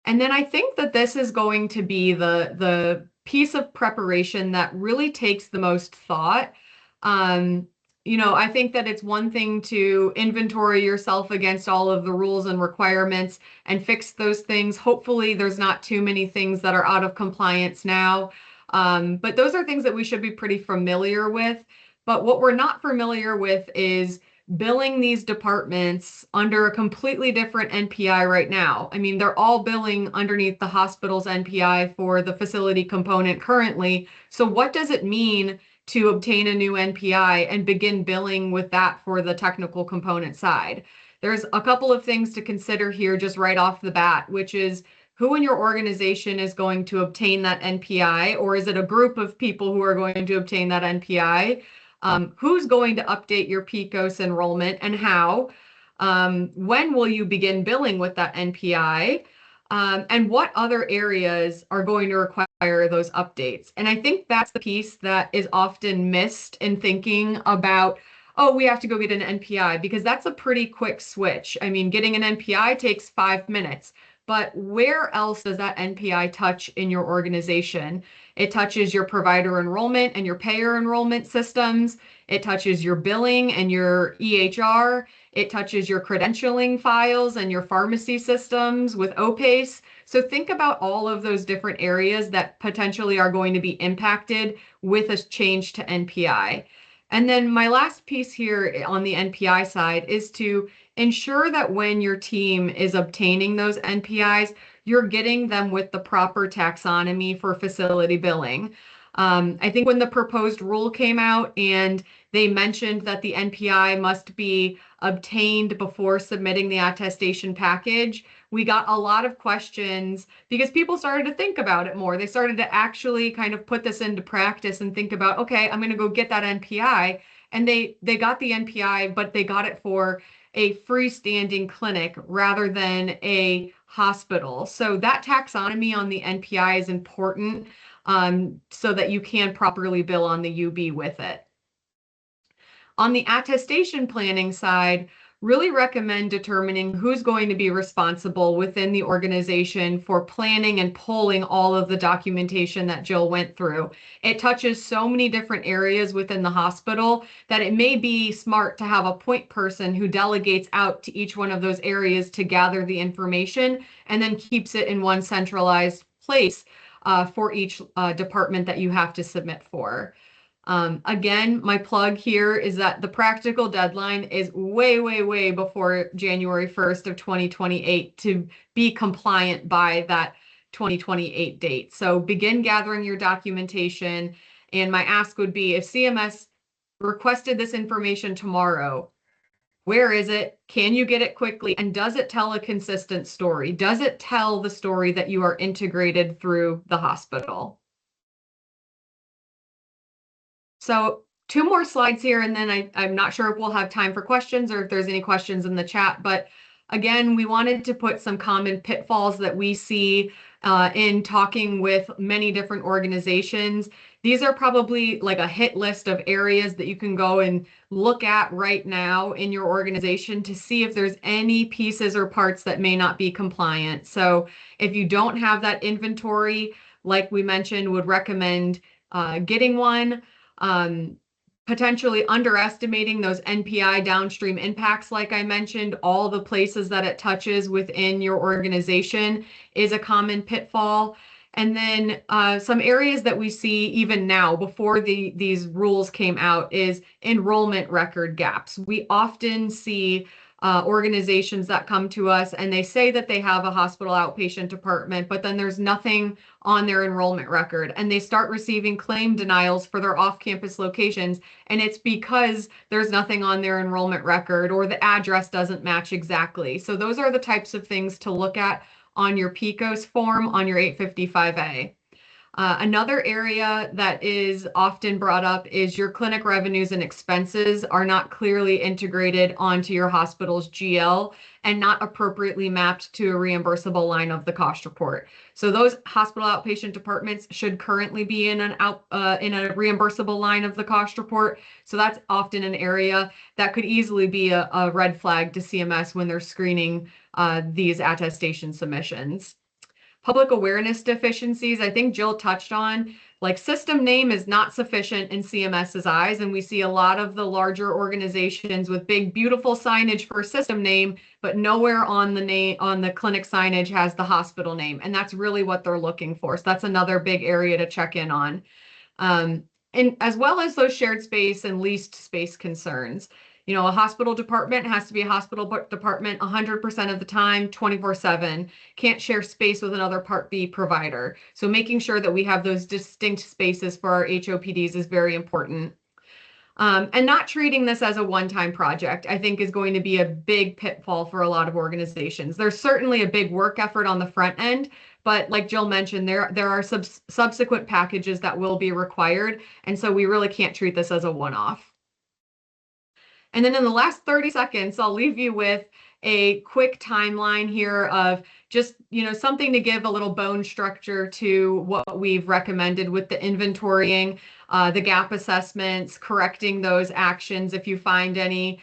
And then I think that this is going to be the piece of preparation that really takes the most thought. I think that it's one thing to inventory yourself against all of the rules and requirements and fix those things. Hopefully there's not too many things that are out of compliance now. But those are things that we should be pretty familiar with. But what we're not familiar with is billing these departments under a completely different NPI right now. I mean, they're all billing underneath the hospital's NPI for the facility component currently. So what does it mean to obtain a new NPI and begin billing with that for the technical component side? There's a couple of things to consider here just right off the bat, which is who in your organization is going to obtain that NPI, or is it a group of people who are going to obtain that NPI? Who's going to update your PCOS enrollment and how? When will you begin billing with that NPI? And what other areas are going to require those updates? And I think that's the piece that is often missed in thinking about, oh, we have to go get an NPI, because that's a pretty quick switch. I mean, getting an NPI takes 5 minutes. But where else does that NPI touch in your organization? It touches your provider enrollment and your payer enrollment systems. It touches your billing and your EHR. It touches your credentialing files and your pharmacy systems with OPACE. So think about all of those different areas that potentially are going to be impacted with a change to NPI. And then my last piece here on the NPI side is to ensure that when your team is obtaining those NPIs, you're getting them with the proper taxonomy for facility billing. I think when the proposed rule came out and they mentioned that the NPI must be obtained before submitting the attestation package, we got a lot of questions because people started to think about it more. They started to actually kind of put this into practice and think about, okay, I'm going to go get that NPI. And they got the NPI, but they got it for a freestanding clinic rather than a hospital. So that taxonomy on the NPI is important so that you can properly bill on the UB with it. On the attestation planning side, really recommend determining who's going to be responsible within the organization for planning and pulling all of the documentation that Jill went through. It touches so many different areas within the hospital that it may be smart to have a point person who delegates out to each one of those areas to gather the information and then keeps it in one centralized place for each department that you have to submit for. Again, my plug here is that the practical deadline is way, way, way before January 1st of 2028 to be compliant by that 2028 date. So begin gathering your documentation. And my ask would be, if CMS requested this information tomorrow, where is it? Can you get it quickly? And does it tell a consistent story? Does it tell the story that you are integrated through the hospital? So 2 more slides here, and then I'm not sure if we'll have time for questions or if there's any questions in the chat. But again, we wanted to put some common pitfalls that we see in talking with many different organizations. These are probably like a hit list of areas that you can go and look at right now in your organization to see if there's any pieces or parts that may not be compliant. So if you don't have that inventory, like we mentioned, would recommend getting one. Potentially underestimating those NPI downstream impacts, like I mentioned, all the places that it touches within your organization is a common pitfall. And then some areas that we see even now before these rules came out is enrollment record gaps. We often see organizations that come to us and they say that they have a hospital outpatient department, but then there's nothing on their enrollment record, and they start receiving claim denials for their off-campus locations, and it's because there's nothing on their enrollment record or the address doesn't match exactly. So those are the types of things to look at on your PICOS form on your 855A. Another area that is often brought up is your clinic revenues and expenses are not clearly integrated onto your hospital's GL and not appropriately mapped to a reimbursable line of the cost report. So those hospital outpatient departments should currently be in a reimbursable line of the cost report. So that's often an area that could easily be a red flag to CMS when they're screening these attestation submissions. Public awareness deficiencies, I think Jill touched on, like system name is not sufficient in CMS's eyes. And we see a lot of the larger organizations with big, beautiful signage for system name, but nowhere on the clinic signage has the hospital name. And that's really what they're looking for. So that's another big area to check in on. And as well as those shared space and leased space concerns. You know, a hospital department has to be a hospital department 100% of the time, 24/7. Can't share space with another Part B provider. So making sure that we have those distinct spaces for our HOPDs is very important. And not treating this as a one-time project, I think, is going to be a big pitfall for a lot of organizations. There's certainly a big work effort on the front end, but like Jill mentioned, there are subsequent packages that will be required. And so we really can't treat this as a one-off. And then in the last 30 seconds, I'll leave you with a quick timeline here of just, something to give a little bone structure to what we've recommended with the inventorying, the gap assessments, correcting those actions if you find any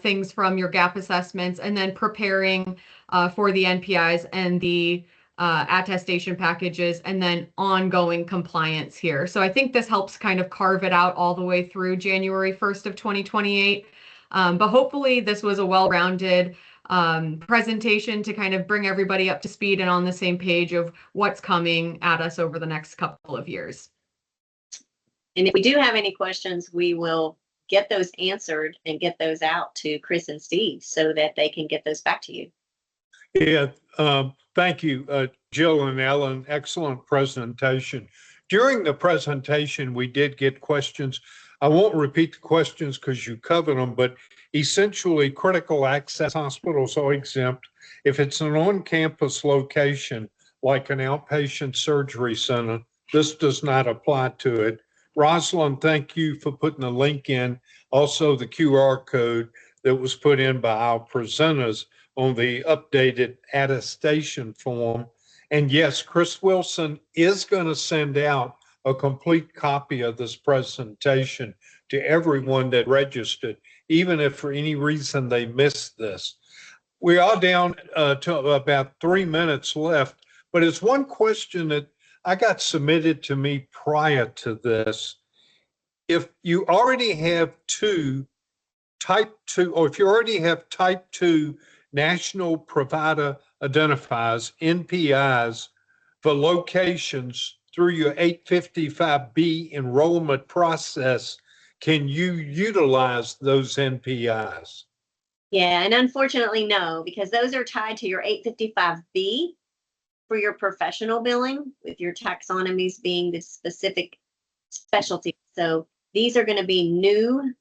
things from your gap assessments, and then preparing for the NPIs and the attestation packages, and then ongoing compliance here. So I think this helps kind of carve it out all the way through January 1st of 2028. But hopefully this was a well-rounded presentation to kind of bring everybody up to speed and on the same page of what's coming at us over the next couple of years. And if we do have any questions, we will get those answered and get those out to Chris and Steve so that they can get those back to you. Yeah, thank you, Jill and Ellen. Excellent presentation. During the presentation, we did get questions. I won't repeat the questions because you covered them, but essentially critical access hospitals are exempt. If it's an on-campus location, like an outpatient surgery center, this does not apply to it. Rosalind, thank you for putting the link in. Also, the QR code that was put in by our presenters on the updated attestation form. And yes, Chris Wilson is going to send out a complete copy of this presentation to everyone that registered, even if for any reason they missed this. We are down to about 3 minutes left, but it's one question that I got submitted to me prior to this. If you already have type 2, or if you already have type 2 National Provider Identifiers, NPIs, for locations through your 855B enrollment process, can you utilize those NPIs? Yeah, and unfortunately, no, because those are tied to your 855B for your professional billing, with your taxonomies being the specific specialty. So these are going to be new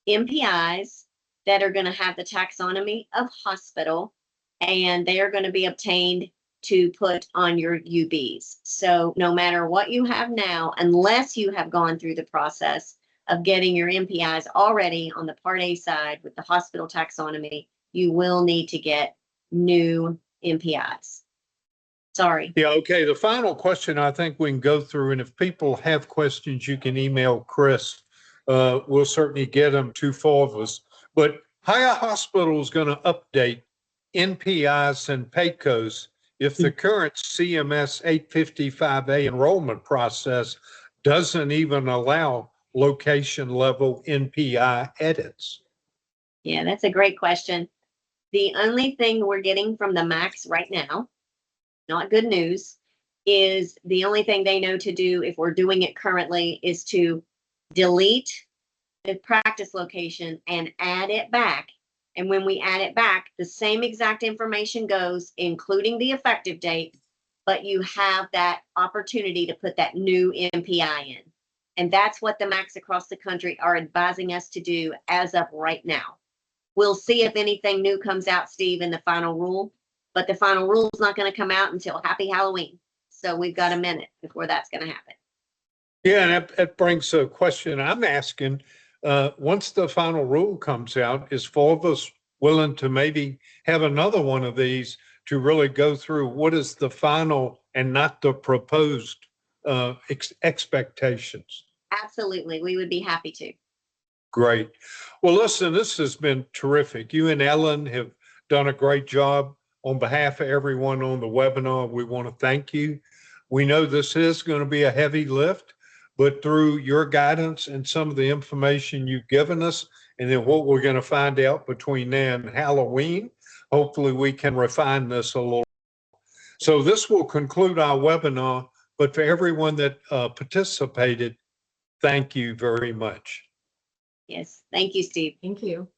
NPIs that are going to have the taxonomy of hospital, and they are going to be obtained to put on your UBs. So no matter what you have now, unless you have gone through the process of getting your NPIs already on the Part A side with the hospital taxonomy, you will need to get new NPIs. Sorry. Yeah, okay. The final question I think we can go through, and if people have questions, you can email Chris. We'll certainly get them to Forvis. But how hospital is going to update NPIs and PAYCOs if the current CMS 855A enrollment process doesn't even allow location level NPI edits? Yeah, that's a great question. The only thing we're getting from the MACs right now, not good news, is the only thing they know to do if we're doing it currently is to delete the practice location and add it back. And when we add it back, the same exact information goes, including the effective date, but you have that opportunity to put that new NPI in. And that's what the MACs across the country are advising us to do as of right now. We'll see if anything new comes out, Steve, in the final rule, but the final rule is not going to come out until Happy Halloween. So we've got a minute before that's going to happen. Yeah, and that brings a question I'm asking. Once the final rule comes out, is Forvis willing to maybe have another one of these to really go through what is the final and not the proposed expectations? Absolutely. We would be happy to. Great. Well, listen, this has been terrific. You and Ellen have done a great job. On behalf of everyone on the webinar, we want to thank you. We know this is going to be a heavy lift, but through your guidance and some of the information you've given us, and then what we're going to find out between now and Halloween, hopefully we can refine this a little. So this will conclude our webinar, but for everyone that participated, thank you very much. Yes. Thank you, Steve. Thank you.